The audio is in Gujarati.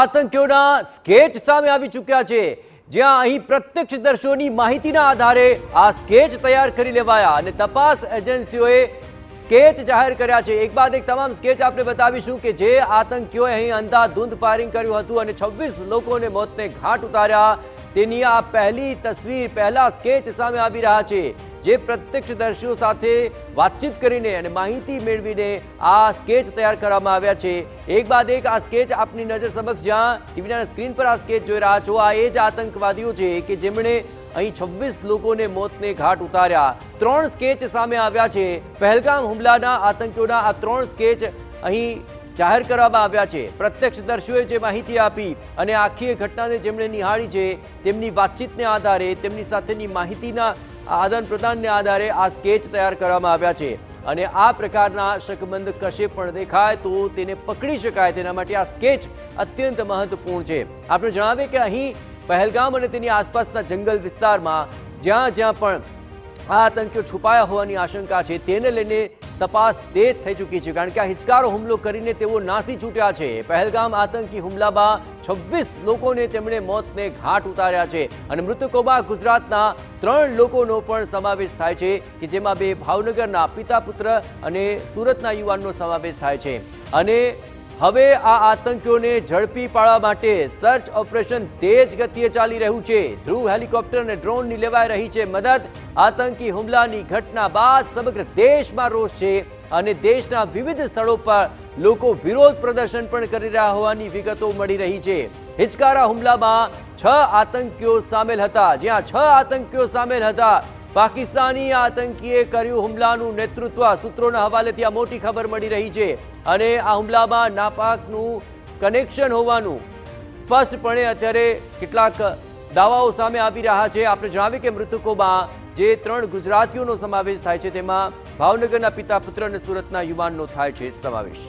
આતંકીઓના સ્કેચ સામે આવી ચૂક્યા છે, જ્યાં અહીં પ્રત્યક્ષદર્શીઓની માહિતીના આધારે આ સ્કેચ તૈયાર કરી લેવાયા અને તપાસ એજન્સીઓએ સ્કેચ જાહેર કર્યા છે। એક બાદ એક તમામ સ્કેચ આપણે બતાવીશું કે જે આતંકીઓએ અહીં અંધાધૂંધ ફાયરિંગ કર્યું હતું અને 26 લોકોને મોતને ઘાટ ઉતાર્યા, તેની આ પહેલી તસવીર, પહેલા સ્કેચ સામે આવી રહ્યા છે, જે પ્રત્યક્ષદર્શીઓ સાથે વાતચીત કરીને અને માહિતી મેળવીને આ સ્કેચ તૈયાર કરવામાં આવ્યા છે। એક બાદ એક આ સ્કેચ આપની નજર સમક્ષ, જ્યાં ટીવીના સ્ક્રીન પર આ સ્કેચ જોઈ રહ્યા છો, આ એ જ આતંકવાદીઓ છે કે જેમણે અહીં 26 લોકોને મોતને ઘાટ ઉતાર્યા। 3 સ્કેચ સામે આવ્યા છે। પહેલગામ હુમલાના આતંકીઓના આ 3 સ્કેચ અહીં જાહેર કરવામાં આવ્યા છે। પ્રત્યક્ષદર્શીઓએ જે માહિતી આપી અને આખી ઘટનાને જેમણે નિહાળી છે, તેમની વાતચીતને આધારે, તેમની સાથેની માહિતીના આદાન પ્રદાનને આધારે આ સ્કેચ તૈયાર કરવામાં આવ્યા છે અને આ પ્રકારના શકમંદ કશે પણ દેખાય તો તેને પકડી શકાય, તેના માટે આ સ્કેચ અત્યંત મહત્વપૂર્ણ છે। આપણે જણાવીએ કે અહીં પહેલગામ અને તેની આસપાસના જંગલ વિસ્તારમાં જ્યાં જ્યાં પણ આ આતંકીઓ છુપાયા હોવાની આશંકા છે, તેને લઈને તપાસ તેજ થઈ ચૂકી છે, કારણ કે આ હિચકારો હુમલો કરીને તેઓ નાસી છૂટ્યા છે। પહેલગામ આતંકી હુમલામાં 26 લોકોને તેમણે મોતને ઘાટ ઉતાર્યા છે અને મૃતકોમાં ગુજરાતના 3 લોકોનો પણ સમાવેશ થાય છે કે જેમાં 2 ભાવનગરના પિતા પુત્ર અને સુરતના યુવાનનો સમાવેશ થાય છે। અને હવે આ આતંકીઓને ઝડપી પાડવા માટે સર્ચ ઓપરેશન તેજ ગતિએ ચાલી રહ્યું છે। ધ્રુવ હેલિકોપ્ટર અને ડ્રોનની લેવાઈ રહી છે મદદ। આતંકી હુમલાની ઘટના બાદ સમગ્ર દેશમાં રોષ છે અને દેશના વિવિધ સ્થળો પર લોકો વિરોધ પ્રદર્શન પણ કરી રહ્યા હોવાની વિગતો મળી રહી છે। હિચકારા હુમલામાં 6 આતંકીઓ સામેલ હતા, જ્યાં 6 આતંકીઓ સામેલ હતા। પાકિસ્તાની આતંકીએ કર્યું હુમલાનું નેતૃત્વ, સૂત્રોના હવાલેથી આ મોટી ખબર મળી રહી છે અને આ હુમલામાં નાપાકનું કનેક્શન હોવાનું સ્પષ્ટપણે અત્યારે કેટલાક દાવાઓ સામે આવી રહ્યા છે। આપણે જણાવીએ કે મૃતકોમાં જે 3 ગુજરાતીઓનો સમાવેશ થાય છે, તેમાં ભાવનગરના પિતા પુત્ર અને સુરતના યુવાનનો થાય છે સમાવેશ।